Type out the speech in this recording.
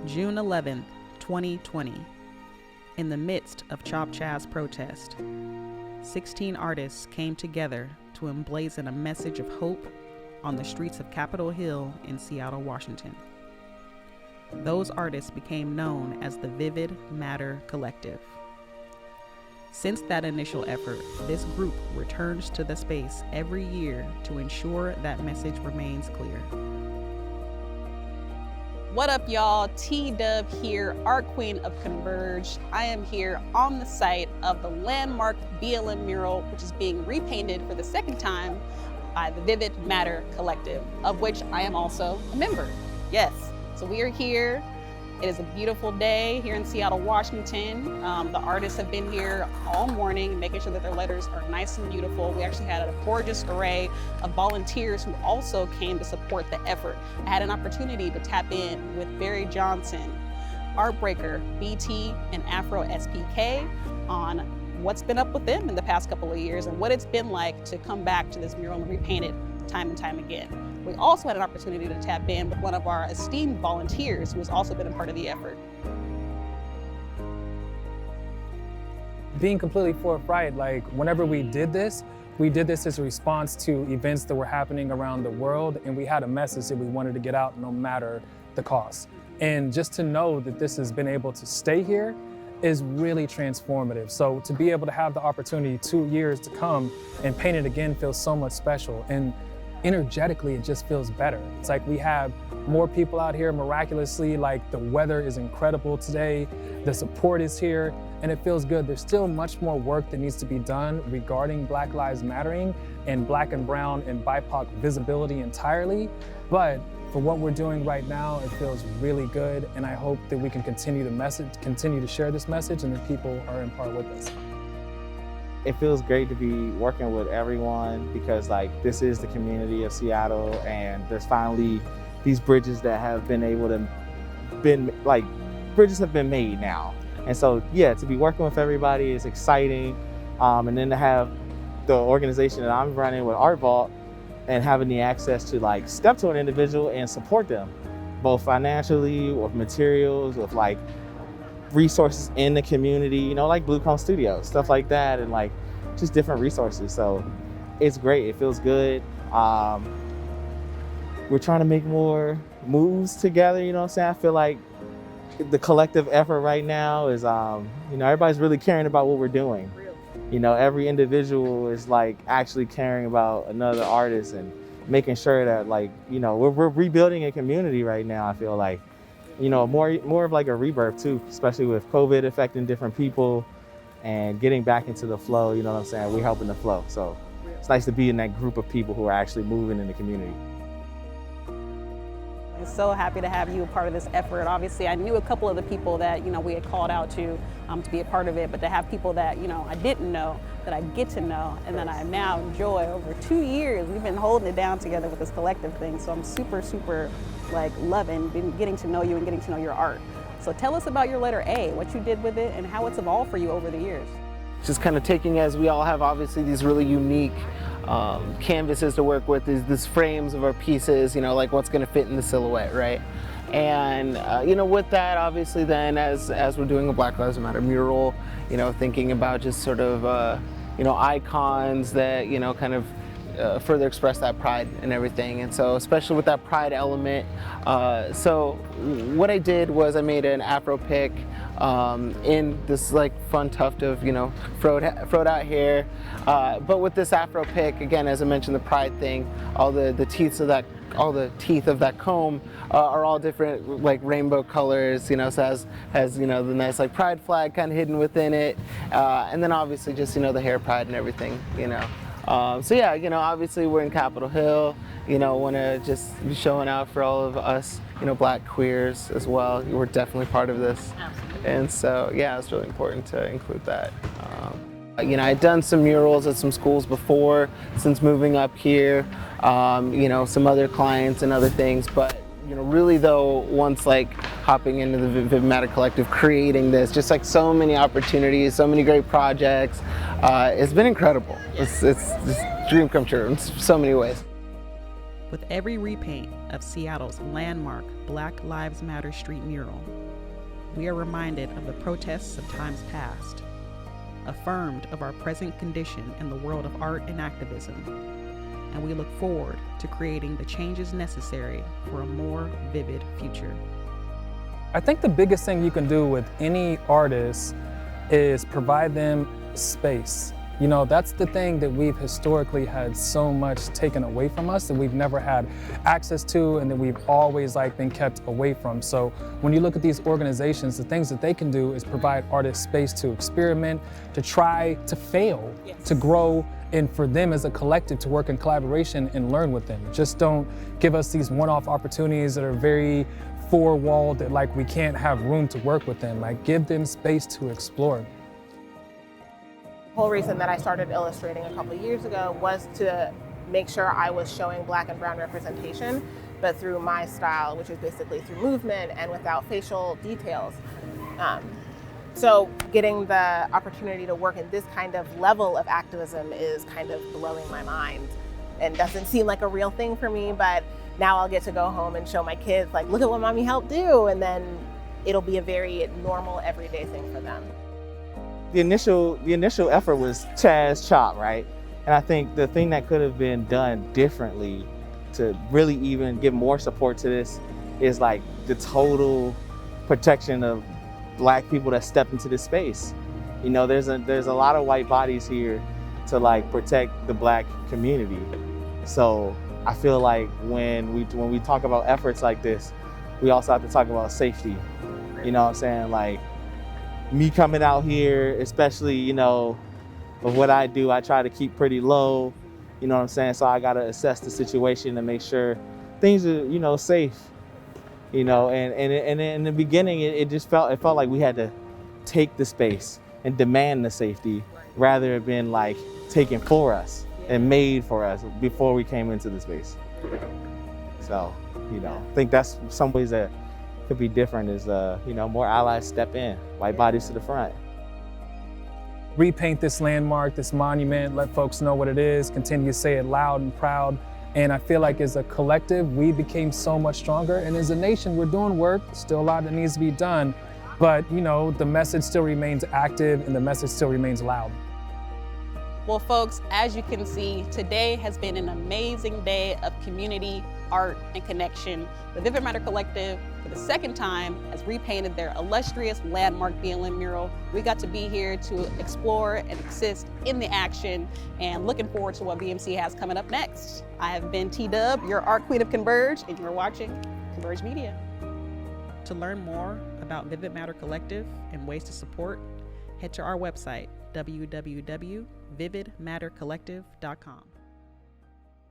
June 11th, 2020. In the midst of Chop Chaz protest, 16 artists came together to emblazon a message of hope on the streets of Capitol Hill in Seattle, Washington. Those artists became known as the Vivid Matter Collective. Since that initial effort, this group returns to the space every year to ensure that message remains clear. What up, y'all? T-Dub here, art queen of Converge. I am here on the site of the landmark BLM mural, which is being repainted for the second time by the Vivid Matter Collective, of which I am also a member. Yes, so we are here. It is a beautiful day here in Seattle, Washington. The artists have been here all morning, making sure that their letters are nice and beautiful. We actually had a gorgeous array of volunteers who also came to support the effort. I had an opportunity to tap in with Barry Johnson, Artbreaker, BT, and Afro SPK on what's been up with them in the past couple of years and what it's been like to come back to this mural and repaint it time and time again. We also had an opportunity to tap in with one of our esteemed volunteers who has also been a part of the effort. Being completely forthright, like whenever we did this as a response to events that were happening around the world, and we had a message that we wanted to get out no matter the cost. And just to know that this has been able to stay here is really transformative. So to be able to have the opportunity 2 years to come and paint it again feels so much special. And energetically, it just feels better. It's like we have more people out here miraculously, like the weather is incredible today, the support is here, and it feels good. There's still much more work that needs to be done regarding Black Lives Mattering and Black and Brown and BIPOC visibility entirely, but for what we're doing right now, it feels really good, and I hope that we can continue to share this message and that people are in part with us. It feels great to be working with everyone because this is the community of Seattle, and there's finally these bridges that have been bridges have been made now. And so yeah, to be working with everybody is exciting. And then to have the organization that I'm running with Art Vault and having the access to step to an individual and support them, both financially, with materials, with resources in the community, like Blue Cone Studios, stuff like that, and just different resources. So it's great, it feels good. We're trying to make more moves together, you know what I'm saying? I feel like the collective effort right now is, everybody's really caring about what we're doing. Every individual is actually caring about another artist and making sure that we're rebuilding a community right now. I feel like, more of a rebirth too, especially with COVID affecting different people and getting back into the flow, you know what I'm saying? We're helping the flow. So it's nice to be in that group of people who are actually moving in the community. I'm so happy to have you a part of this effort. Obviously, I knew a couple of the people that, we had called out to be a part of it, but to have people that, I didn't know, that I get to know, and that I now enjoy over 2 years. We've been holding it down together with this collective thing, so I'm super, super loving getting to know you and getting to know your art. So tell us about your letter A, what you did with it, and how it's evolved for you over the years. Just kind of taking, as we all have obviously these really unique canvases to work with, these frames of our pieces, what's going to fit in the silhouette, right? And with that, obviously then as we're doing a Black Lives Matter mural, thinking about just sort of icons that kind of further express that pride and everything. And so especially with that pride element, so what I did was I made an Afro pick in this fun tuft of froed out hair, but with this Afro pick, again, as I mentioned, the pride thing, all the teeth of that comb are all different rainbow colors, so has the nice pride flag kind of hidden within it, and then obviously just the hair pride and everything, so yeah, obviously we're in Capitol Hill, want to just be showing out for all of us, Black queers as well. We're definitely part of this. Absolutely. And so yeah, it's really important to include that. I'd done some murals at some schools before since moving up here, some other clients and other things, but really though, once hopping into the VividMatterCollective, Collective, creating this, just so many opportunities, so many great projects, it's been incredible. It's just dream come true in so many ways. With every repaint of Seattle's landmark Black Lives Matter street mural, we are reminded of the protests of times past, affirmed of our present condition in the world of art and activism, and we look forward to creating the changes necessary for a more vivid future. I think the biggest thing you can do with any artist is provide them space. You know, that's the thing that we've historically had so much taken away from us that we've never had access to and that we've always been kept away from. So when you look at these organizations, the things that they can do is provide artists space to experiment, to try, to fail, to grow, and for them as a collective to work in collaboration and learn with them. Just don't give us these one-off opportunities that are very four-walled, that we can't have room to work with them. Give them space to explore. The whole reason that I started illustrating a couple of years ago was to make sure I was showing Black and brown representation, but through my style, which is basically through movement and without facial details. So getting the opportunity to work in this kind of level of activism is kind of blowing my mind and doesn't seem like a real thing for me, but now I'll get to go home and show my kids, look at what mommy helped do, and then it'll be a very normal, everyday thing for them. The initial effort was Chaz Chop, right? And I think the thing that could have been done differently to really even give more support to this is the total protection of Black people that step into this space. You know, there's a lot of white bodies here to protect the Black community. So I feel like when we talk about efforts like this, we also have to talk about safety. You know what I'm saying? Me coming out here, especially, of what I do, I try to keep pretty low, you know what I'm saying? So I gotta assess the situation and make sure things are, safe, and in the beginning, it felt like we had to take the space and demand the safety rather than being taken for us and made for us before we came into the space. So, I think that's some ways that could be different is, more allies step in, white bodies to the front. Repaint this landmark, this monument, let folks know what it is, continue to say it loud and proud. And I feel like as a collective, we became so much stronger. And as a nation, we're doing work, still a lot that needs to be done. But, the message still remains active and the message still remains loud. Well, folks, as you can see, today has been an amazing day of community, art, and connection. The Vivid Matter Collective, for the second time, has repainted their illustrious landmark BLM mural. We got to be here to explore and assist in the action, and looking forward to what VMC has coming up next. I have been T-Dub, your art queen of Converge, and you're watching Converge Media. To learn more about Vivid Matter Collective and ways to support, head to our website, www.vividmattercollective.com.